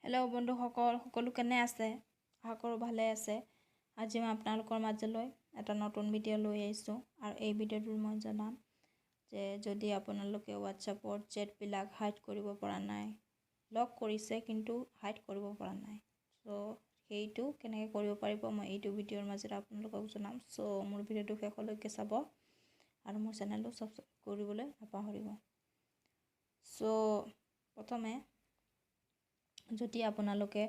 Hello' বন্ধুসকল, সকলো কেনে আছে? আশা কৰোঁ ভালে আছে। আজি মই আপোনালোকৰ মাজলৈ এটা নতুন ভিডিঅ' লৈ আহিছোঁ আৰু এই ভিডিঅ'টোত মই জনাম যে যদি আপোনালোকে হোৱাটছআপৰ চেটবিলাক হাইড কৰিব পৰা নাই, লক কৰিছে কিন্তু হাইড কৰিব পৰা নাই, চ' সেইটো কেনেকৈ কৰিব পাৰিব মই এইটো ভিডিঅ'ৰ মাজেৰে আপোনালোকক জনাম। চ' মোৰ ভিডিঅ'টো শেষলৈকে চাব আৰু মোৰ চেনেলটো ছাবস্ক্ৰাইব কৰিবলৈ নাপাহৰিব। চ' প্ৰথমে যদি আপোনালোকে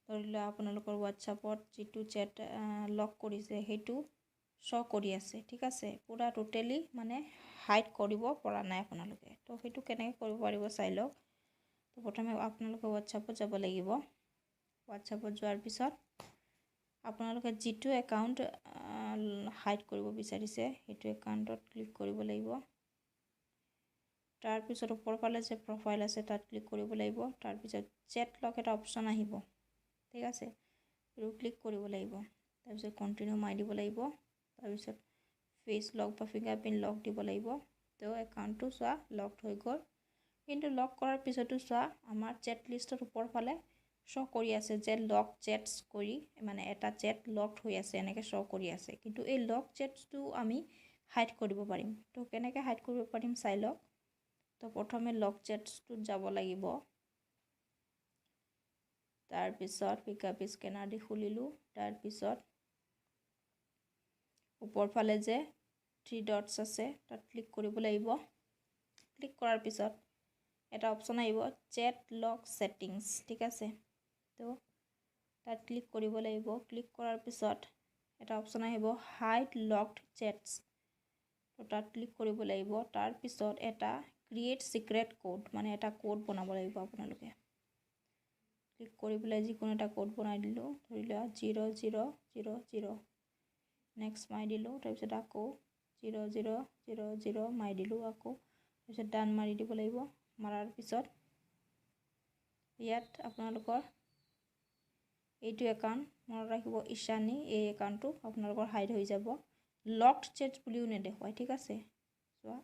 ধৰি লোৱা আপোনালোকৰ হোৱাটছআপত যিটো চেট লক কৰিছে সেইটো শ্ব' কৰি আছে, ঠিক আছে, পুৰা টোটেলি মানে হাইড কৰিব পৰা নাই আপোনালোকে, তো সেইটো কেনেকৈ কৰিব পাৰিব চাই লওক। তো প্ৰথমে আপোনালোকে হোৱাটছআপত যাব লাগিব। হোৱাটছআপত যোৱাৰ পিছত আপোনালোকে যিটো একাউণ্ট হাইড কৰিব বিচাৰিছে সেইটো একাউণ্টত ক্লিক কৰিব লাগিব। তাৰপিছত ওপৰফালে যে প্ৰফাইল আছে তাত ক্লিক কৰিব লাগিব। তাৰপিছত চেট লক এটা অপশ্যন আহিব, ঠিক আছে, সেইটো ক্লিক কৰিব লাগিব। তাৰপিছত কণ্টিনিউ মাৰি দিব লাগিব। তাৰপিছত ফেচ লক বা ফিংগাৰপ্ৰিণ্ট লক দিব লাগিব। তো একাউণ্টটো চোৱা লকড হৈ গ'ল, কিন্তু লক কৰাৰ পিছতো চোৱা আমাৰ চেট লিষ্টৰ ওপৰফালে শ্ব' কৰি আছে যে লক চেটছ কৰি মানে এটা চেট লকড হৈ আছে এনেকৈ শ্ব' কৰি আছে, কিন্তু এই লক চেটছটো আমি হাইড কৰিব পাৰিম। তো কেনেকৈ হাইড কৰিব পাৰিম চাই লওক। তো প্ৰথমে লক চেটছটোত যাব লাগিব। তাৰপিছত পিকআপ স্কেনাৰ দি খুলিলোঁ। তাৰপিছত ওপৰফালে যে 3 ডটছ আছে তাত ক্লিক কৰিব লাগিব। ক্লিক কৰাৰ পিছত এটা অপশ্যন আহিব চেট লক ছেটিংছ, ঠিক আছে, তো তাত ক্লিক কৰিব লাগিব। ক্লিক কৰাৰ পিছত এটা অপশ্যন আহিব হাইড লকড চেটছ, তো তাত ক্লিক কৰিব লাগিব। তাৰপিছত এটা ক্ৰিয়েট ছিক্ৰেট কোড মানে এটা কোড বনাব লাগিব আপোনালোকে। ক্লিক কৰি পেলাই যিকোনো এটা কোড বনাই দিলোঁ, ধৰি লোৱা 0000, নেক্সট মাৰি দিলোঁ। তাৰপিছত আকৌ 0000 মাৰি দিলোঁ আকৌ। তাৰপিছত ডান মাৰি দিব লাগিব। মাৰাৰ পিছত ইয়াত আপোনালোকৰ এইটো একাউণ্ট মনত ৰাখিব, ঈশানী, এই একাউণ্টটো আপোনালোকৰ হাইড হৈ যাব। লকড চেটছ বুলিও নেদেখুৱায়, ঠিক আছে, চোৱা।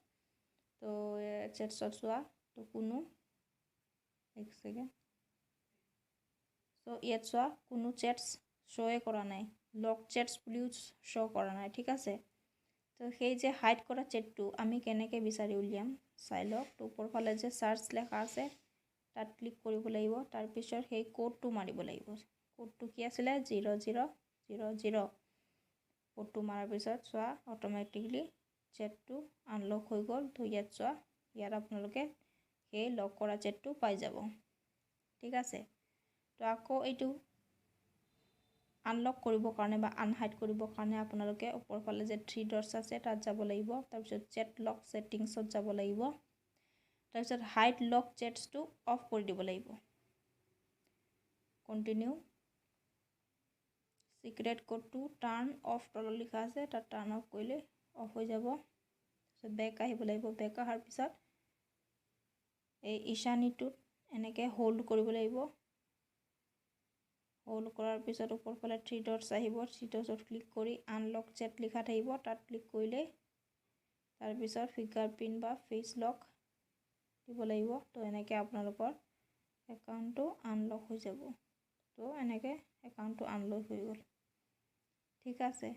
তো চেটছত চোৱা, তো কোনো এক ছেকেণ্ড, তো ইয়াত চোৱা কোনো চেটছ শ্ব'য়ে কৰা নাই, লক চেটছ বুলিও শ্ব' কৰা নাই, ঠিক আছে। তো সেই যে হাইড কৰা চেটটো আমি কেনেকৈ বিচাৰি উলিয়াম চাই লওক। তো ওপৰফালে যে চাৰ্চ লেখা আছে তাত ক্লিক কৰিব লাগিব। তাৰপিছত সেই কোডটো মাৰিব লাগিব। কোডটো কি আছিলে 0000। কোডটো মাৰাৰ পিছত চোৱা অট'মেটিকলি চেটটো আনলক হৈ গ'ল। তো ইয়াত চোৱা, ইয়াত আপোনালোকে সেই লক কৰা চেটটো পাই যাব, ঠিক আছে। তো আকৌ এইটো আনলক কৰিবৰ কাৰণে বা আনহাইড কৰিবৰ কাৰণে আপোনালোকে ওপৰফালে যে 3 ডটছ আছে তাত যাব লাগিব। তাৰপিছত চেট লক ছেটিংছত যাব লাগিব। তাৰপিছত হাইড লক চেটছটো অফ কৰি দিব লাগিব। কণ্টিনিউ, ছিক্ৰেট কোডটো টাৰ্ণ অফ তলত লিখা আছে তাত টাৰ্ণ অফ কৰিলে অফ হৈ যাব। তাৰপিছত বেক আহিব লাগিব। বেক অহাৰ পিছত এই ঈশানীটোত এনেকৈ হোল্ড কৰিব লাগিব। হোল্ড কৰাৰ পিছত ওপৰফালে 3 ডটছ আহিব। 3 ডটছত ক্লিক কৰি আনলক চেট লিখা থাকিব, তাত ক্লিক কৰিলে তাৰপিছত ফিংগাৰপ্ৰিণ্ট বা ফেচ লক দিব লাগিব। তো এনেকৈ আপোনালোকৰ একাউণ্টটো আনলক হৈ যাব। তো এনেকৈ একাউণ্টটো আনলক হৈ গ'ল, ঠিক আছে।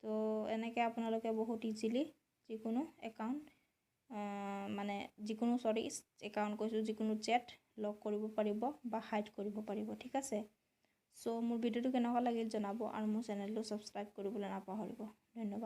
তো এনেকৈ আপোনালোকে বহুত ইজিলি যিকোনো একাউণ্ট মানে যিকোনো একাউণ্ট কৈছোঁ, যিকোনো চেট লক কৰিব পাৰিব বা হাইড কৰিব পাৰিব, ঠিক আছে। চ' মোৰ ভিডিঅ'টো কেনেকুৱা লাগিল জনাব আৰু মোৰ চেনেলটো ছাবস্ক্ৰাইব কৰিবলৈ নাপাহৰিব। ধন্যবাদ।